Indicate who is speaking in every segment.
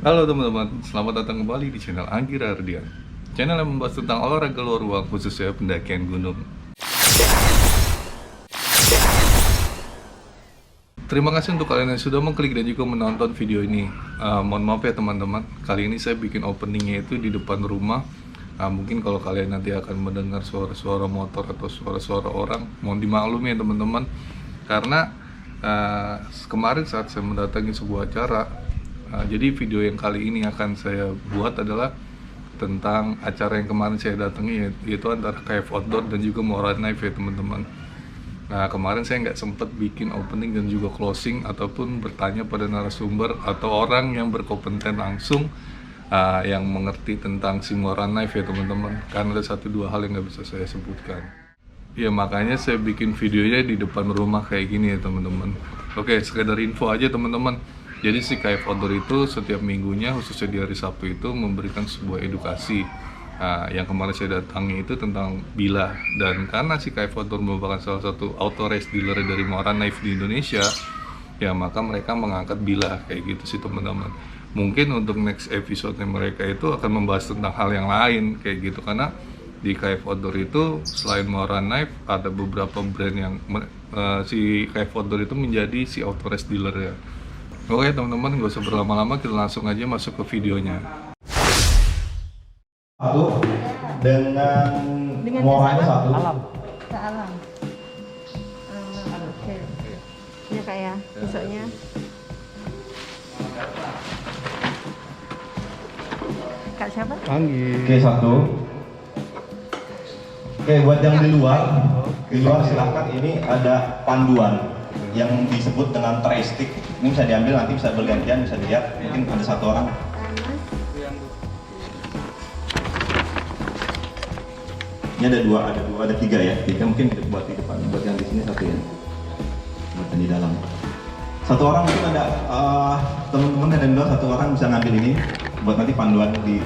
Speaker 1: Halo teman-teman, selamat datang kembali di channel Anggi Rardian. Channel yang membahas tentang olahraga luar ruang, khususnya pendakian gunung. Terima kasih untuk kalian yang sudah mengklik dan juga menonton video ini. Mohon maaf ya teman-teman, kali ini saya bikin openingnya itu di depan rumah. Mungkin kalau kalian nanti akan mendengar suara-suara motor atau suara-suara orang, mohon dimaklumi ya teman-teman. Karena kemarin saat saya mendatangi sebuah acara, jadi video yang kali ini akan saya buat adalah tentang acara yang kemarin saya datangi, yaitu antara KF Outdoor dan juga Moran Knife ya teman-teman. Nah, kemarin saya nggak sempat bikin opening dan juga closing ataupun bertanya pada narasumber atau orang yang berkompeten langsung yang mengerti tentang si Moran Knife ya teman-teman, karena ada 1-2 hal yang nggak bisa saya sebutkan. Ya makanya saya bikin videonya di depan rumah kayak gini ya teman-teman. Oke, sekedar info aja teman-teman. Jadi si KF Outdoor itu setiap minggunya, khususnya di hari Sabtu itu, memberikan sebuah edukasi. Yang kemarin saya datangi itu tentang bilah. Dan karena si KF Outdoor merupakan salah satu auto race dealer dari Moran Knife di Indonesia, ya maka mereka mengangkat bilah kayak gitu sih teman-teman. Mungkin untuk next episode mereka itu akan membahas tentang hal yang lain kayak gitu, karena di KF Outdoor itu selain Moran Knife ada beberapa brand yang si KF Outdoor itu menjadi si auto race dealer ya. Oke teman-teman, gak usah berlama-lama, kita langsung aja masuk ke videonya.
Speaker 2: Satu dengan moranya satu.
Speaker 3: Alam.
Speaker 4: Ke alam. Oke. Ya kak ya, besoknya. Kak siapa?
Speaker 3: Anggi.
Speaker 2: Oke, satu. Oke, buat yang di luar silahkan, ini ada panduan yang disebut dengan tray stick. Ini bisa diambil, nanti bisa bergantian, bisa dilihat. Mungkin ada satu orang. Ini ada dua, ada tiga ya. Tiga mungkin buat di depan, buat yang di sini satu ya. Buat yang di dalam. Satu orang mungkin ada teman-teman ada dua, satu orang bisa ngambil ini buat nanti panduan di.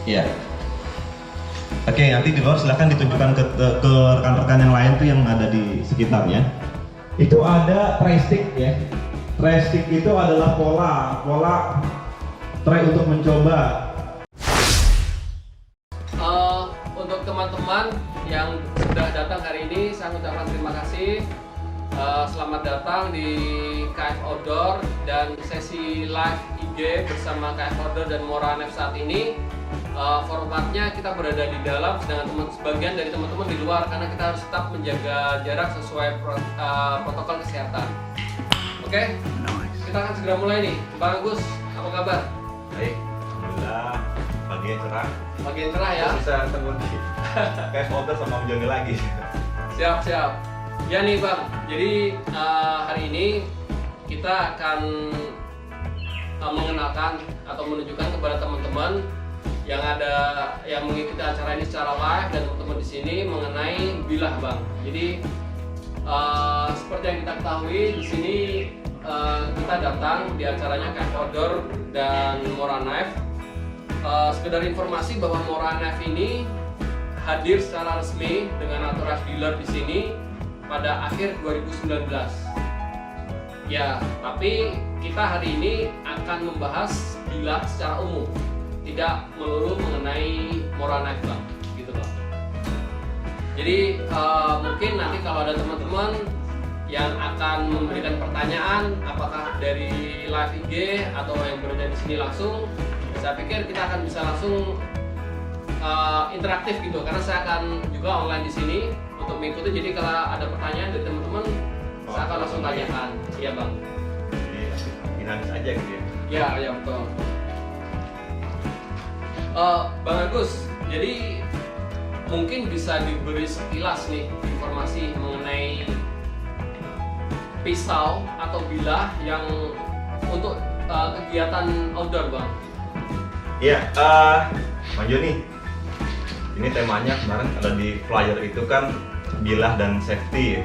Speaker 2: Iya. Oke, nanti di luar silahkan ditunjukkan ke rekan-rekan yang lain tuh yang ada di sekitarnya. Itu ada tray stick ya. Tray stick itu adalah pola try untuk mencoba.
Speaker 5: Untuk teman-teman yang sudah datang hari ini, saya ucapkan terima kasih. Selamat datang di KF Outdoor dan sesi live IG bersama KF Outdoor dan Moran Knife saat ini. Formatnya kita berada di dalam, sedangkan sebagian dari teman-teman di luar, karena kita harus tetap menjaga jarak sesuai protokol kesehatan. Oke, kita akan segera mulai nih. Bang Agus, apa kabar?
Speaker 2: Baik, alhamdulillah pagi yang cerah.
Speaker 5: Pagi yang cerah ya?
Speaker 2: Bisa ketemu di KF Outdoor sama Om Joni lagi.
Speaker 5: Siap. Ya nih Bang, jadi hari ini kita akan mengenalkan atau menunjukkan kepada teman-teman yang mengikuti acara ini secara live dan teman-teman di sini mengenai bilah Bang. Jadi seperti yang kita ketahui di sini kita datang di acaranya KF Outdoor dan Moran Knife. Sekedar informasi bahwa Moran Knife ini hadir secara resmi dengan auto race dealer di sini pada akhir 2019. Ya, tapi kita hari ini akan membahas bilah secara umum, tidak melulu mengenai Moran Knife Bang, gitu Bang. Jadi mungkin nanti kalau ada teman-teman yang akan memberikan pertanyaan, apakah dari live IG atau yang berada di sini langsung, saya pikir kita akan bisa langsung interaktif gitu, karena saya akan juga online di sini untuk mengikuti. Jadi kalau ada pertanyaan dari teman-teman, saya akan langsung tanyakan. Iya Bang.
Speaker 2: Jadi dinamis aja gitu ya.
Speaker 5: Ya betul. Bang Agus, jadi mungkin bisa diberi sekilas nih informasi mengenai pisau atau bilah yang untuk kegiatan outdoor Bang.
Speaker 2: Iya, Bang Joni, ini temanya kemarin ada di flyer itu kan bilah dan safety.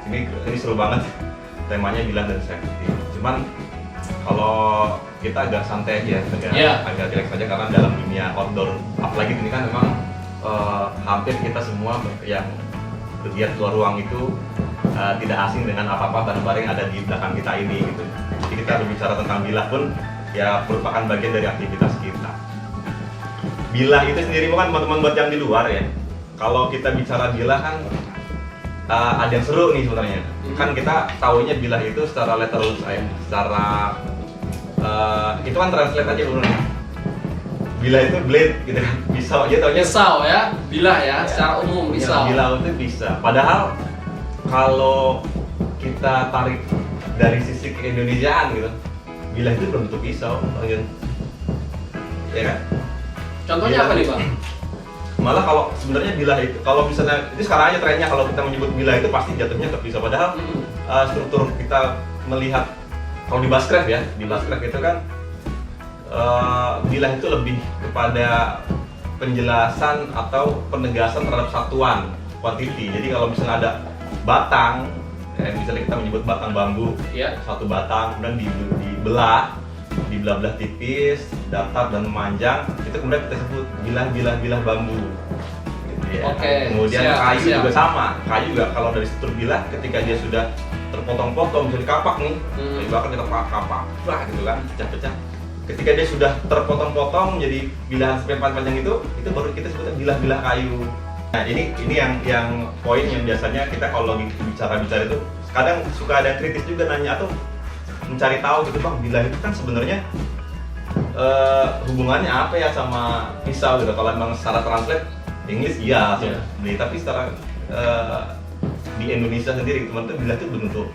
Speaker 2: Ini seru banget, temanya bilah dan safety. Cuman kalau kita agak santai aja, agak relax aja, karena dalam dunia outdoor, apalagi ini kan memang hampir kita semua yang bergiat keluar ruang itu tidak asing dengan apa-apa barang-barang yang ada di belakang kita ini gitu. Jadi kita berbicara tentang bilah pun ya merupakan bagian dari aktivitas kita. Bilah itu sendiri kan teman-teman buat yang di luar ya. Kalau kita bicara bilah kan ada yang seru nih sebenarnya. Kan kita tahunya bilah itu secara literal secara itu kan translate aja dulu nih. Bilah itu blade gitu kan, pisau aja taunya.
Speaker 5: Pisau ya, bilah ya, secara umum pisau.
Speaker 2: Bilah itu bisa. Padahal kalau kita tarik dari sisi keindonesiaan gitu, bilah itu belum tentu pisau, ya kan?
Speaker 5: Contohnya
Speaker 2: Bilah
Speaker 5: apa nih bang?
Speaker 2: Malah kalau sebenarnya bilah itu, kalau misalnya itu sekarang aja trennya kalau kita menyebut bilah itu pasti jatuhnya ke pisau. Padahal struktur kita melihat kalau di Bushcraft ya, di Bushcraft itu kan bilah itu lebih kepada penjelasan atau penegasan terhadap satuan quantity. Jadi kalau misalnya ada batang, misalnya kita menyebut batang bambu,
Speaker 5: Ya.
Speaker 2: satu batang kemudian dibelah-belah tipis, datar dan memanjang, itu kemudian kita sebut bilah bambu. Gitu ya.
Speaker 5: Oke,
Speaker 2: Kemudian
Speaker 5: siap,
Speaker 2: kayu
Speaker 5: siap.
Speaker 2: juga sama, kayu juga kalau dari struktur bilah ketika dia sudah terpotong-potong, misalnya kapak nih, kayu bakar kita kapak, lah gitu kan, pecah-pecah. Ketika dia sudah terpotong-potong menjadi bilahan sampai panjang itu baru kita sebutnya bilah-bilah kayu. Nah ini yang poin yang biasanya kita kalau bicara itu kadang suka ada yang kritis juga nanya atau mencari tahu gitu, bang, bilah itu kan sebenarnya hubungannya apa ya sama pisau gitu. Kalau memang secara translate English iya, tapi secara di Indonesia sendiri teman-teman bilah itu bentuk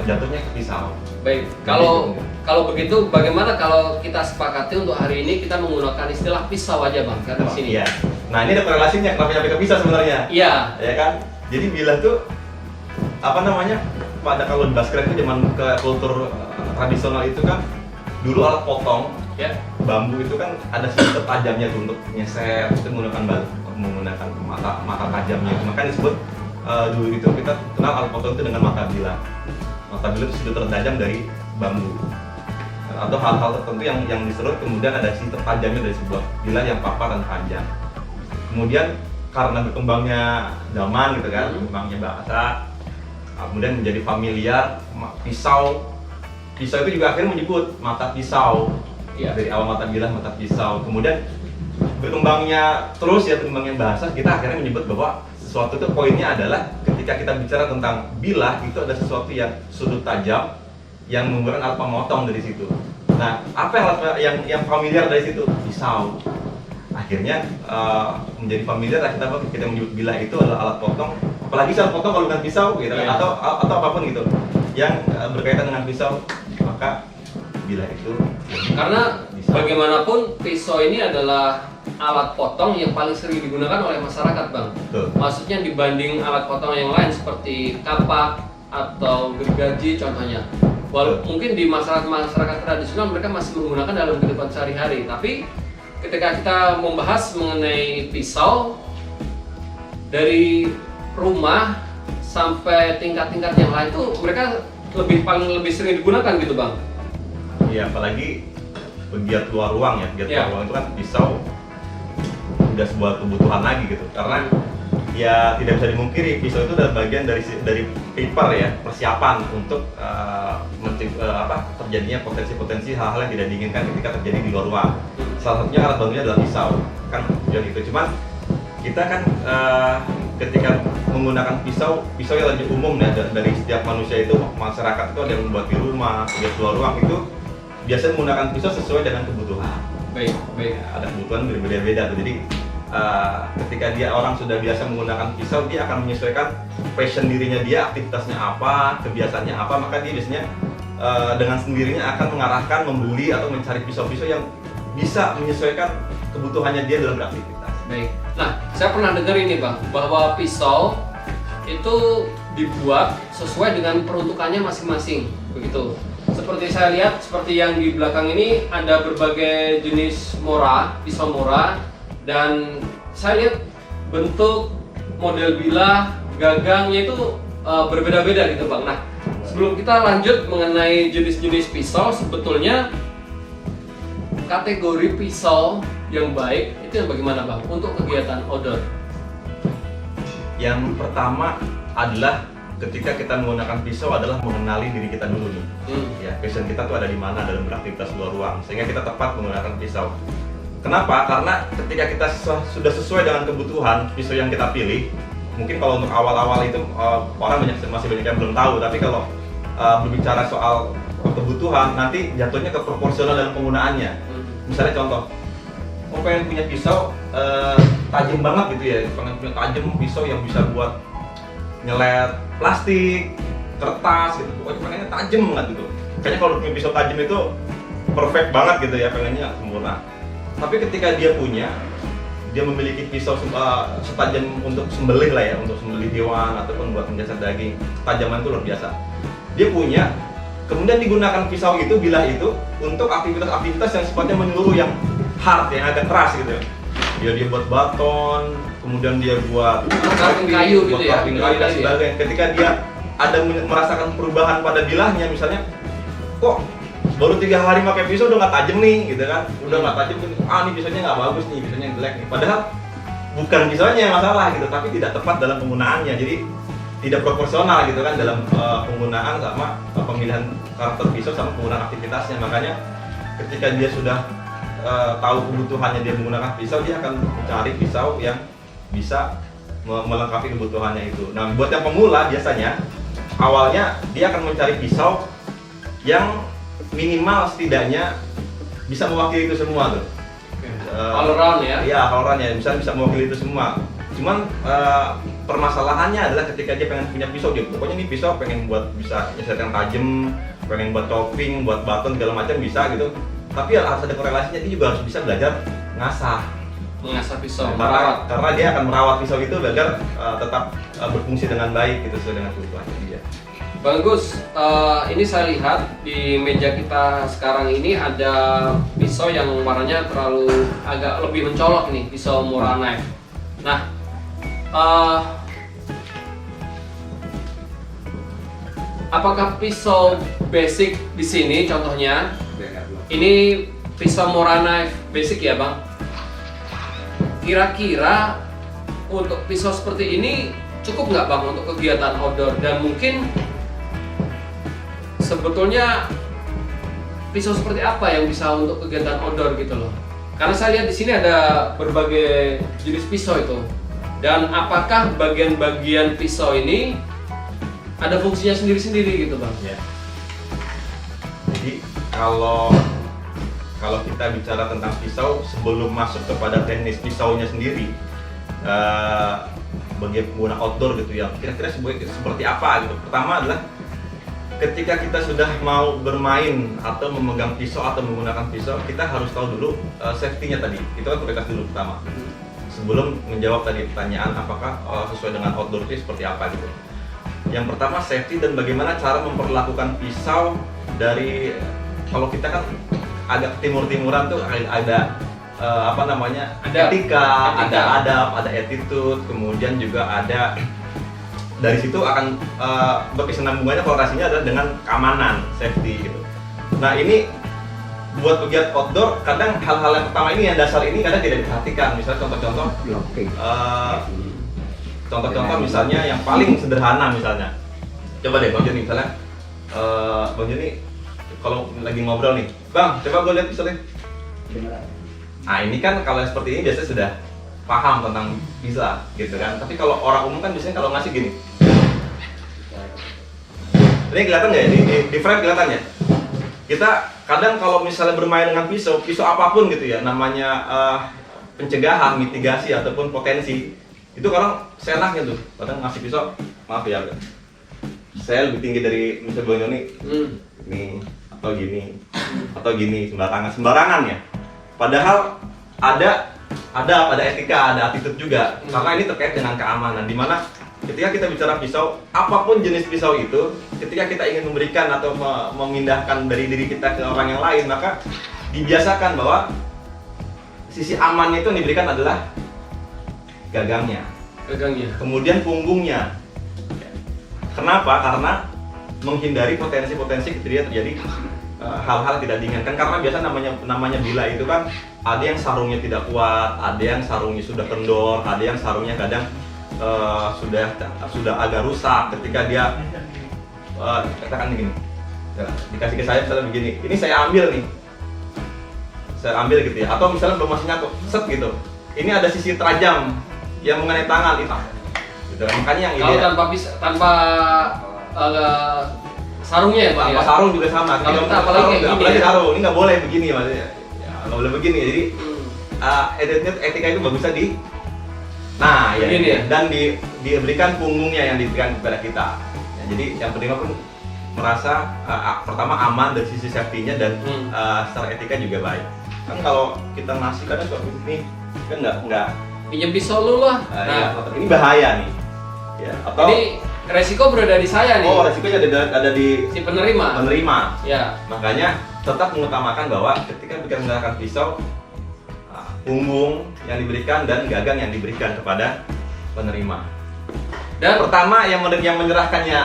Speaker 2: jatuhnya ke pisau.
Speaker 5: Baik, kalau begitu bagaimana kalau kita sepakati untuk hari ini kita menggunakan istilah pisau aja bang, karena di sini.
Speaker 2: Iya. Nah ini ada korelasinya kenapa sampai ke pisau sebenarnya.
Speaker 5: Iya.
Speaker 2: Ya kan? Jadi bilah tuh apa namanya? Pada kalau di Bushcraft itu zaman ke kultur tradisional itu kan dulu alat potong
Speaker 5: Ya.
Speaker 2: bambu itu kan ada sistem tajamnya tuh untuk nyeset, itu menggunakan mata tajamnya. Makanya disebut dulu itu kita kenal alat potong itu dengan mata bilah. Mata bilah itu sudah tertajam dari bambu. Atau hal-hal tertentu yang diserut kemudian ada sistem tajamnya dari sebuah bilah yang papar dan panjang. Kemudian karena berkembangnya zaman gitu kan, berkembangnya bahasa, kemudian menjadi familiar pisau itu juga akhirnya menyebut mata pisau.
Speaker 5: Iya.
Speaker 2: Dari awal mata bilah, mata pisau. Kemudian berkembangnya bahasa, kita akhirnya menyebut bahwa sesuatu itu poinnya adalah ketika kita bicara tentang bilah itu ada sesuatu yang sudut tajam yang menggunakan alat pemotong dari situ. Nah, apa yang familiar dari situ? Pisau. Akhirnya menjadi familiar kita menyebut bilah itu adalah alat potong. Apalagi alat potong kalau bukan pisau gitu kan, atau apapun gitu yang berkaitan dengan pisau, maka bilah itu
Speaker 5: Karena bagaimanapun pisau ini adalah alat potong yang paling sering digunakan oleh masyarakat bang.
Speaker 2: Betul.
Speaker 5: Maksudnya dibanding alat potong yang lain seperti kapak atau gergaji contohnya. Mungkin di masyarakat tradisional mereka masih menggunakan dalam kehidupan sehari-hari. Tapi ketika kita membahas mengenai pisau dari rumah sampai tingkat-tingkat yang lain tuh mereka lebih sering digunakan gitu bang.
Speaker 2: Iya, apalagi pegiat luar ruang ya,
Speaker 5: Iya.
Speaker 2: luar ruang itu kan pisau udah sebuah kebutuhan lagi gitu, karena ya tidak bisa dimungkiri pisau itu adalah bagian dari prepare ya, persiapan untuk terjadinya potensi-potensi hal-hal yang tidak diinginkan ketika terjadi di luar ruang. Salah satunya alat bantunya adalah pisau, kan tujuan itu. Cuman kita kan ketika menggunakan pisau yang lebih umum ya dari setiap manusia itu, masyarakat itu ada yang membuat di rumah, pegiat luar ruang itu biasanya menggunakan pisau sesuai dengan kebutuhan.
Speaker 5: Baik.
Speaker 2: Ada kebutuhan berbeda-beda tuh. Jadi ketika orang sudah biasa menggunakan pisau, dia akan menyesuaikan passion dirinya dia, aktivitasnya apa, kebiasaannya apa, maka dia biasanya dengan sendirinya akan mengarahkan, membeli atau mencari pisau-pisau yang bisa menyesuaikan kebutuhannya dia dalam beraktivitas.
Speaker 5: Baik. Nah, saya pernah dengar ini bang, bahwa pisau itu dibuat sesuai dengan peruntukannya masing-masing, begitu. Seperti saya lihat, seperti yang di belakang ini ada berbagai jenis pisau mora, dan saya lihat bentuk, model bilah, gagangnya itu berbeda-beda gitu bang. Nah, sebelum kita lanjut mengenai jenis-jenis pisau, sebetulnya kategori pisau yang baik itu yang bagaimana bang untuk kegiatan outdoor?
Speaker 2: Yang pertama adalah ketika kita menggunakan pisau adalah mengenali diri kita dulu nih. Ya, passion kita tuh ada di mana dalam beraktivitas luar ruang, sehingga kita tepat menggunakan pisau. Kenapa? Karena ketika kita sudah sesuai dengan kebutuhan pisau yang kita pilih, mungkin kalau untuk awal-awal itu orang masih banyak yang belum tahu, tapi kalau berbicara soal kebutuhan, nanti jatuhnya ke proporsional dalam penggunaannya. Misalnya contoh, pengen punya pisau tajam banget gitu ya, pengen punya tajam pisau yang bisa buat nyelet plastik, kertas gitu, pokoknya pengennya tajam banget gitu. Kayaknya kalau punya pisau tajam itu perfect banget gitu ya, pengennya sempurna. Tapi ketika dia memiliki pisau setajam untuk sembelih lah ya, untuk sembelih hewan ataupun buat menjasar daging, ketajaman itu luar biasa. Dia punya, kemudian digunakan pisau itu, bilah itu untuk aktivitas-aktivitas yang sifatnya menyeluruh, yang hard, yang agak keras gitu ya. Dia buat baton, kemudian dia buat
Speaker 5: carving kayu gitu ya,
Speaker 2: carving kayu dan sebagainya. Ketika dia ada merasakan perubahan pada bilahnya, misalnya, kok baru 3 hari pakai pisau udah nggak tajam nih, gitu kan? Udah nggak tajam, ini pisaunya nggak bagus nih, pisaunya jelek nih. Padahal bukan pisaunya yang masalah gitu, tapi tidak tepat dalam penggunaannya. Jadi tidak proporsional gitu kan dalam penggunaan sama pemilihan karakter pisau sama penggunaan aktivitasnya. Makanya ketika dia sudah tahu kebutuhannya dia menggunakan pisau, dia akan mencari pisau yang bisa melengkapi kebutuhannya itu. Nah, buat yang pemula biasanya awalnya dia akan mencari pisau yang minimal setidaknya bisa mewakili itu semua tuh.
Speaker 5: All around ya?
Speaker 2: Iya, all around ya, bisa mewakili itu semua. Cuman permasalahannya adalah ketika dia pengen punya pisau, dia pokoknya nih pisau pengen buat bisa nyeset yang tajam, pengen buat chopping, buat baton segala macam bisa gitu. Tapi harus ada korelasinya, dia juga harus bisa belajar mengasah
Speaker 5: pisau,
Speaker 2: karena dia akan merawat pisau itu agar tetap berfungsi dengan baik gitu, sesuai dengan kebutuhannya dia.
Speaker 5: Bagus, ini saya lihat di meja kita sekarang ini ada pisau yang warnanya terlalu agak lebih mencolok nih, pisau Murah Knife. Nah, apakah pisau basic di sini contohnya? Ini pisau Murah Knife basic ya Bang? Kira-kira untuk pisau seperti ini cukup nggak Bang untuk kegiatan outdoor? Dan mungkin sebetulnya pisau seperti apa yang bisa untuk kegiatan outdoor gitu loh? Karena saya lihat di sini ada berbagai jenis pisau itu. Dan apakah bagian-bagian pisau ini ada fungsinya sendiri-sendiri gitu Bang?
Speaker 2: Ya. Jadi kalau kita bicara tentang pisau, sebelum masuk kepada teknis pisaunya sendiri, bagi pengguna outdoor gitu ya, kira-kira seperti apa gitu. Pertama adalah ketika kita sudah mau bermain atau memegang pisau atau menggunakan pisau, kita harus tahu dulu safety-nya tadi. Itu kan prioritas dulu pertama. Sebelum menjawab tadi pertanyaan apakah sesuai dengan outdoor itu seperti apa gitu. Yang pertama safety dan bagaimana cara memperlakukan pisau dari, kalau kita kan agak timur-timuran tuh ada etika, ada adab, ada attitude, kemudian juga ada dari situ akan berkesinambungannya korelasinya adalah dengan keamanan, safety gitu. Nah ini buat pegiat outdoor kadang hal-hal yang pertama ini yang dasar ini kadang tidak diperhatikan. Misalnya contoh-contoh misalnya yang paling sederhana misalnya, coba deh Bang Joni misalnya, Bang Joni kalau lagi ngobrol nih, Bang coba gue lihat misalnya. Nah ini kan kalau seperti ini biasanya sudah paham tentang bisa gitu kan. Tapi kalau orang umum kan biasanya kalau ngasih gini. Ini kelihatan nggak ya? Di frame kelihatan ya? Kita kadang kalau misalnya bermain dengan pisau apapun gitu ya, namanya pencegahan, mitigasi ataupun potensi, itu kadang seenaknya tuh. Kadang ngasih pisau, maaf ya, saya lebih tinggi dari misalnya Bang Joni, nih atau gini sembarangan ya. Padahal ada etika, ada attitude juga, karena ini terkait dengan keamanan, dimana ketika kita bicara pisau, apapun jenis pisau itu, ketika kita ingin memberikan atau memindahkan dari diri kita ke orang yang lain, maka dibiasakan bahwa sisi amannya itu yang diberikan adalah gagangnya, kemudian punggungnya. Kenapa? Karena menghindari potensi-potensi ketika terjadi hal-hal tidak diinginkan. Karena biasa namanya bila itu kan ada yang sarungnya tidak kuat, ada yang sarungnya sudah kendor, ada yang sarungnya kadang sudah agak rusak, ketika dia katakan begini, ya, dikasih ke saya misalnya begini, ini saya ambil gitu ya, atau misalnya belum masih nyatu, set gitu, ini ada sisi tajam yang mengenai tangan itu, gitu. Makanya yang
Speaker 5: Kalau
Speaker 2: ini
Speaker 5: tanpa sarungnya ya Pak?
Speaker 2: tanpa
Speaker 5: Ya?
Speaker 2: sarung juga sama.
Speaker 5: Kalau kita
Speaker 2: Sarung,
Speaker 5: apalagi kayak gini
Speaker 2: apalagi
Speaker 5: ya?
Speaker 2: sarung, ini nggak boleh begini maksudnya, ya, nggak boleh begini. Jadi etika itu bagusnya di, nah ya,
Speaker 5: Begini ya?
Speaker 2: dan diberikan punggungnya yang diberikan kepada kita. Ya, jadi yang penerima pun merasa pertama aman dari sisi safety-nya dan secara etika juga baik. Kan kalau kita ngasih kadang suka begini, kan nggak
Speaker 5: Pinjam pisau lu lah.
Speaker 2: ya, ini bahaya nih. Ya, atau
Speaker 5: Ini resiko berada di saya nih.
Speaker 2: oh resikonya ada di
Speaker 5: Si penerima. Ya.
Speaker 2: Makanya tetap mengutamakan bahwa ketika kita menggunakan pisau, punggung yang diberikan dan gagang yang diberikan kepada penerima.
Speaker 5: Dan
Speaker 2: Pertama yang menyerahkannya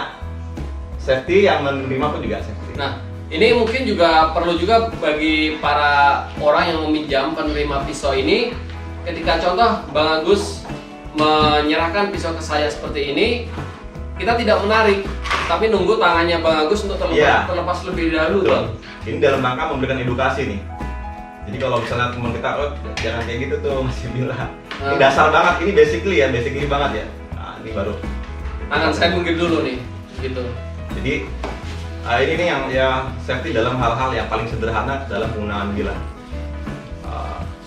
Speaker 2: safety, yang menerima pun juga safety.
Speaker 5: nah, ini mungkin juga perlu juga bagi para orang yang meminjam penerima pisau ini, ketika contoh Bang Agus menyerahkan pisau ke saya seperti ini, kita tidak menarik, tapi nunggu tangannya Bang Agus untuk
Speaker 2: Iya.
Speaker 5: terlepas lebih dahulu.
Speaker 2: Betul.
Speaker 5: Bang.
Speaker 2: Ini dalam rangka memberikan edukasi nih. Jadi kalau misalnya teman kita, oh jangan kayak gitu tuh, masih bilang. Ini dasar banget, ini basically banget ya. Nah, ini baru.
Speaker 5: Tangan saya minggir dulu nih, gitu.
Speaker 2: Jadi ini nih yang ya safety dalam hal-hal yang paling sederhana dalam penggunaan bilah.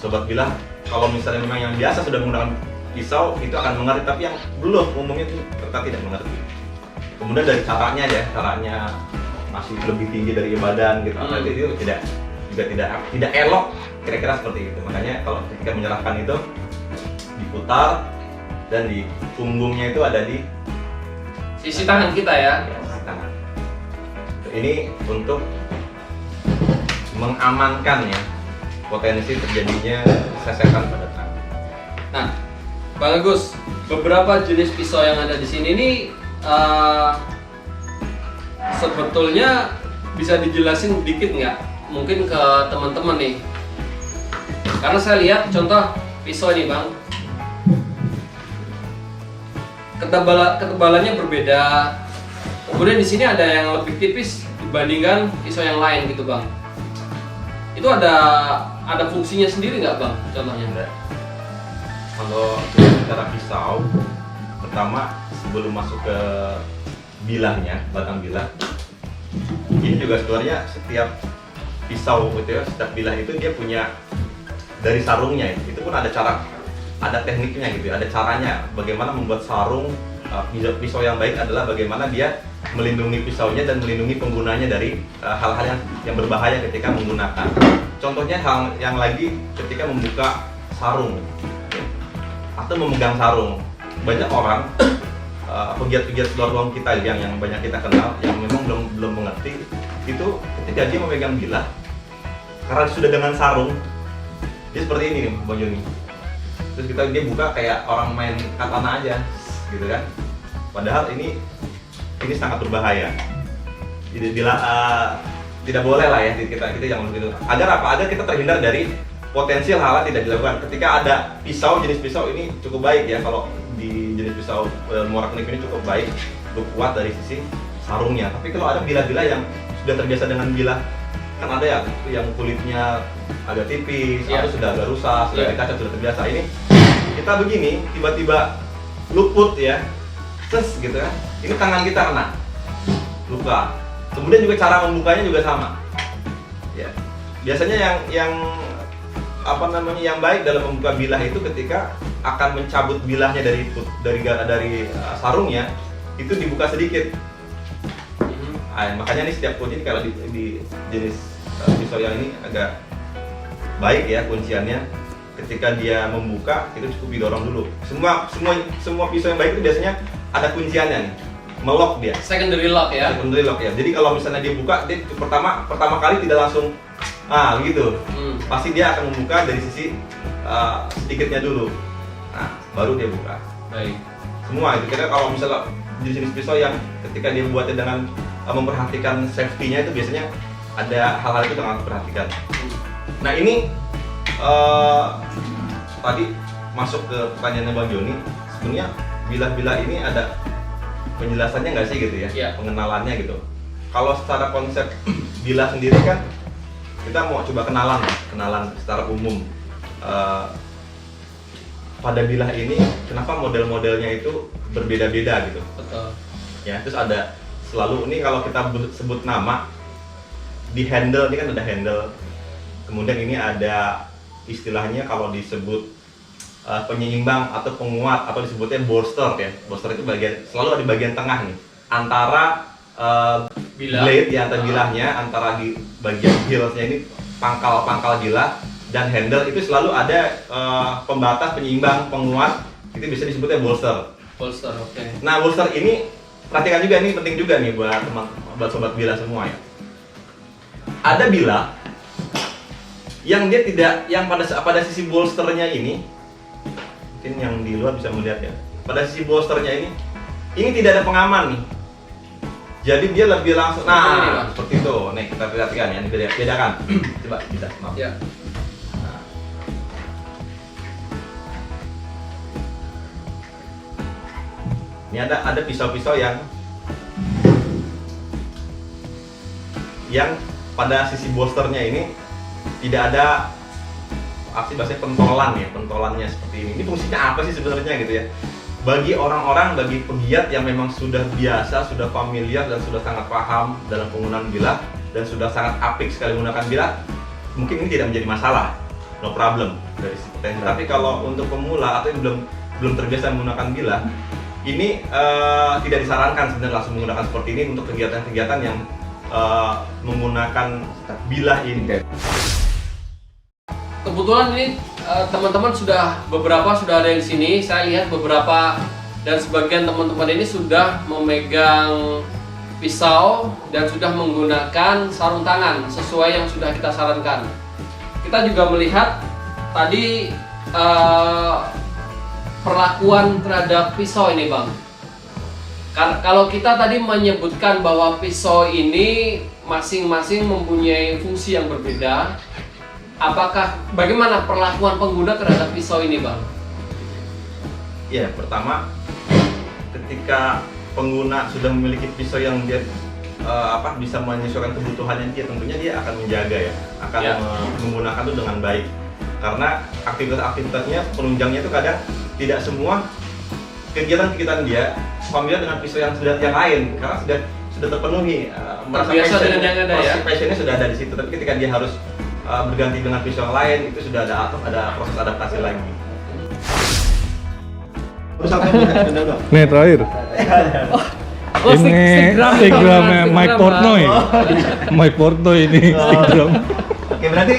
Speaker 2: Sobat bilah, kalau misalnya memang yang biasa sudah menggunakan pisau itu akan mengerti, tapi yang belum umumnya itu tetap tidak mengerti. Kemudian dari caranya masih lebih tinggi dari badan gitu, itu tidak elok, kira-kira seperti itu. Makanya kalau ketika menyerahkan itu diputar dan di punggungnya itu ada di
Speaker 5: Sisi tangan kita ya.
Speaker 2: sisi tangan. Ini untuk mengamankan ya potensi terjadinya sesekan pada tangan.
Speaker 5: Nah, Bang Agus, beberapa jenis pisau yang ada di sini nih sebetulnya bisa dijelasin dikit nggak? Mungkin ke teman-teman nih. Karena saya lihat contoh pisau ini, Bang. Ketebalannya berbeda. Kemudian di sini ada yang lebih tipis dibandingkan pisau yang lain gitu, Bang. Itu ada fungsinya sendiri nggak, Bang? Contohnya?
Speaker 2: Kalau bicara pisau, pertama sebelum masuk ke bilahnya, batang bilah, ini juga sebenarnya setiap pisau gitu ya, setiap bilah itu dia punya dari sarungnya itu pun ada tekniknya gitu, ada caranya bagaimana membuat sarung. Pisau yang baik adalah bagaimana dia melindungi pisaunya dan melindungi penggunanya dari hal-hal yang berbahaya ketika menggunakan. Contohnya hal yang lagi ketika membuka sarung atau memegang sarung. Banyak orang pegiat-pegiat luar ruang kita yang banyak kita kenal yang memang belum mengerti itu ketika dia memegang bilah karena sudah dengan sarung dia seperti ini nih Bang Joni. Terus dia buka kayak orang main katana aja gitu kan. Padahal ini sangat berbahaya. Jadi tidak boleh lah ya kita jangan begitu. Agar apa? Agar kita terhindar dari potensial hal tidak dilakukan. Ketika ada pisau, jenis pisau ini cukup baik ya, kalau di jenis pisau Morak Nip ini cukup baik, cukup kuat dari sisi sarungnya. Tapi kalau ada bilah-bilah yang sudah terbiasa dengan bilah, kan ada ya yang kulitnya agak tipis, atau sudah agak rusak, sudah dikacat, sudah terbiasa. Ini kita begini, tiba-tiba luput ya, ses gitu kan. Ini tangan kita kena luka. Kemudian juga cara membukanya juga sama. Ya, biasanya yang yang baik dalam membuka bilah itu ketika akan mencabut bilahnya dari sarungnya itu dibuka sedikit. Makanya nih setiap kunci kalau di jenis pisau yang ini agak baik ya kunciannya. Ketika dia membuka itu cukup didorong dulu. Semua pisau yang baik itu biasanya ada kunciannya nih, melok dia.
Speaker 5: Secondary lock ya.
Speaker 2: Secondary lock ya. Jadi kalau misalnya dia buka, dia pertama kali tidak langsung gitu. Pasti dia akan membuka dari sisi sedikitnya dulu. Nah, baru dia buka.
Speaker 5: Baik.
Speaker 2: Semua itu kira kalau misalnya jenis pisau yang ketika dia buatnya dengan memperhatikan safety-nya itu biasanya ada hal-hal itu yang harus diperhatikan. Nah, ini tadi masuk ke pertanyaannya Bang Joni, sebenarnya bilah-bilah ini ada penjelasannya nggak sih gitu ya?
Speaker 5: Iya.
Speaker 2: Pengenalannya gitu. Kalau secara konsep bilah sendiri kan kita mau coba kenalan secara umum. Pada bilah ini kenapa model-modelnya itu berbeda-beda gitu
Speaker 5: Betul.
Speaker 2: ya. Terus ada selalu ini kalau kita sebut nama di handle, ini kan ada handle, kemudian ini ada istilahnya kalau disebut penyeimbang atau penguat atau disebutnya bolster ya. Bolster itu selalu ada di bagian tengah nih antara
Speaker 5: Bilah.
Speaker 2: blade ya, antara bilahnya, antara di bagian heelsnya ini pangkal bilah, dan handle itu selalu ada pembatas, penyeimbang, penguat, itu bisa disebutnya bolster.
Speaker 5: Bolster, oke.
Speaker 2: Nah, bolster ini perhatikan juga, ini penting juga nih buat sobat bilah semua ya. Ada bilah yang dia tidak, yang pada sisi bolsternya ini, mungkin yang di luar bisa melihat ya. Pada sisi bolsternya ini tidak ada pengaman nih. Jadi dia lebih langsung, nah seperti itu. Nih kita perhatikan ya, bedakan. Coba kita, maaf.
Speaker 5: Ya.
Speaker 2: Ini ada pisau-pisau yang pada sisi bolsternya ini tidak ada bahasanya pentolannya seperti ini. Ini fungsinya apa sih sebenarnya gitu ya? Bagi orang-orang, bagi pegiat yang memang sudah biasa, sudah familiar dan sudah sangat paham dalam penggunaan bilah dan sudah sangat apik sekali menggunakan bilah, mungkin ini tidak menjadi masalah, no problem dari sisi potensi. Tapi kalau untuk pemula atau yang belum terbiasa menggunakan bilah, ini tidak disarankan sebenarnya langsung menggunakan seperti ini untuk kegiatan-kegiatan yang menggunakan bilah ini.
Speaker 5: Kebetulan ini teman-teman beberapa sudah ada di sini. Saya lihat beberapa dan sebagian teman-teman ini sudah memegang pisau dan sudah menggunakan sarung tangan sesuai yang sudah kita sarankan. Kita juga melihat tadi perlakuan terhadap pisau ini, Bang. Kalau kita tadi menyebutkan bahwa pisau ini masing-masing mempunyai fungsi yang berbeda, bagaimana perlakuan pengguna terhadap pisau ini, Bang?
Speaker 2: Ya, pertama ketika pengguna sudah memiliki pisau yang dia bisa menyesuaikan kebutuhannya dia, tentunya dia akan menjaga ya, akan menggunakan itu dengan baik. Karena aktivitasnya, penunjangnya itu kadang tidak semua kegiatan dia familiar dengan pisau yang lain karena sudah terpenuhi,
Speaker 5: terbiasa dengan yang ada ya.
Speaker 2: Passionnya sudah ada di situ, tapi ketika dia harus berganti dengan pisau yang lain itu sudah ada proses adaptasi lagi.
Speaker 1: Nih terakhir. Ini Instagramnya Mike Portnoy. Mike Portnoy ini Instagram.
Speaker 2: Oke, berarti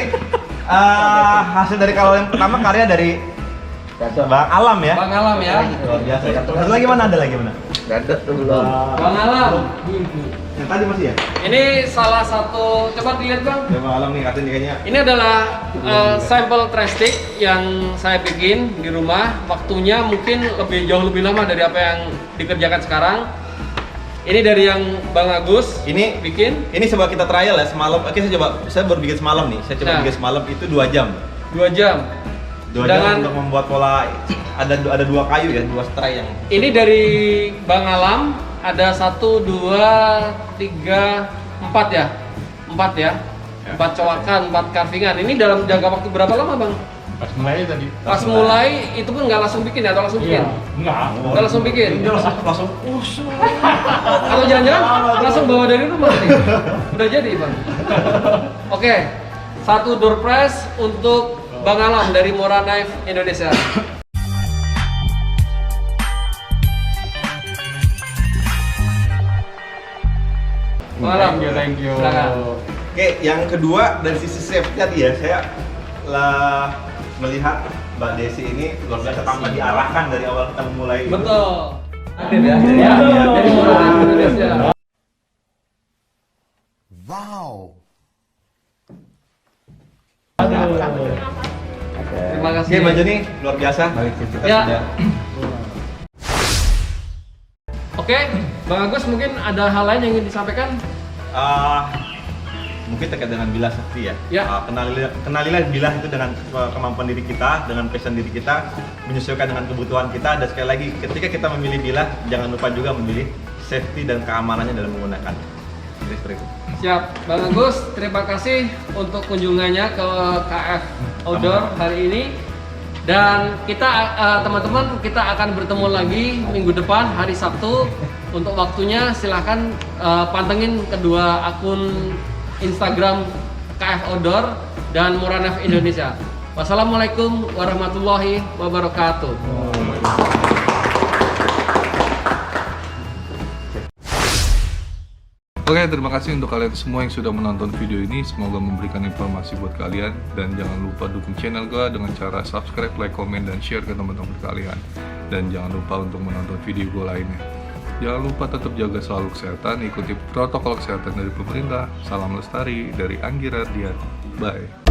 Speaker 2: hasil dari kalau yang pertama karya dari Bang Alam ya.
Speaker 5: Bang Alam ya.
Speaker 2: Luar biasa. Ada lagi mana?
Speaker 3: Ada tuh belum.
Speaker 5: Bang Alam.
Speaker 2: Yang tadi masih ya?
Speaker 5: Ini salah satu, coba dilihat, Bang.
Speaker 2: Ya Bang Alam nih katanya kayaknya.
Speaker 5: Ini adalah sampel trash stick yang saya bikin di rumah. Waktunya mungkin jauh lebih lama dari apa yang dikerjakan sekarang. Ini dari yang Bang Agus
Speaker 2: Ini
Speaker 5: bikin.
Speaker 2: Ini coba kita trial ya semalam. Oke, saya baru bikin semalam nih. Saya coba
Speaker 5: Nah.
Speaker 2: bikin semalam itu 2 jam.
Speaker 5: 2 jam.
Speaker 2: 2 jam untuk membuat pola. Ada 2 kayu ya, 2 stray yang.
Speaker 5: Ini dari Bang Alam. Ada 1, 2, 3, 4 ya? 4 ya? 4 cowakan, 4 carvingan. Ini dalam jangka waktu berapa lama, Bang?
Speaker 3: Pas mulai tadi.
Speaker 5: Pas mulai itu pun nggak langsung bikin ya? Atau langsung bikin?
Speaker 3: Enggak.
Speaker 5: Nggak langsung bikin?
Speaker 2: Ini langsung
Speaker 5: Atau jangan-jangan langsung bawa dari rumah nih? Udah jadi, Bang? Oke, 1 door press untuk Bang Alam dari Mora Knife Indonesia. Bang Alam,
Speaker 3: Thank you.
Speaker 5: silakan.
Speaker 2: Oke, yang kedua dari sisi safety tadi ya, saya melihat Mbak Desi ini luar biasa tanpa diarahkan dari awal kita memulai.
Speaker 5: Betul. Adit ya, dari Mora Knife Indonesia.
Speaker 6: Wow.
Speaker 5: Terima kasih.
Speaker 2: Oke, Mbak Joni, luar biasa. Kita
Speaker 5: Ya.
Speaker 2: sudah.
Speaker 5: Oke, Bang Agus mungkin ada hal lain yang ingin disampaikan?
Speaker 2: mungkin terkait dengan bilah safety ya.
Speaker 5: Ya.
Speaker 2: Kenalilah bilah itu dengan kemampuan diri kita, dengan passion diri kita, menyesuaikan dengan kebutuhan kita. Dan sekali lagi, ketika kita memilih bilah, jangan lupa juga memilih safety dan keamanannya dalam menggunakan. Jadi seperti itu.
Speaker 5: Siap, Bang Agus, terima kasih untuk kunjungannya ke KF Outdoor hari ini. Dan kita teman-teman kita akan bertemu lagi minggu depan hari Sabtu. Untuk waktunya silahkan pantengin kedua akun Instagram KF Outdoor dan Moranef Indonesia. Wassalamualaikum warahmatullahi wabarakatuh.
Speaker 1: Oke, terima kasih untuk kalian semua yang sudah menonton video ini. Semoga memberikan informasi buat kalian. Dan jangan lupa dukung channel gue dengan cara subscribe, like, komen, dan share ke teman-teman kalian. Dan jangan lupa untuk menonton video gue lainnya. Jangan lupa tetap jaga selalu kesehatan, ikuti protokol kesehatan dari pemerintah. Salam lestari dari Anggi Radian. Bye.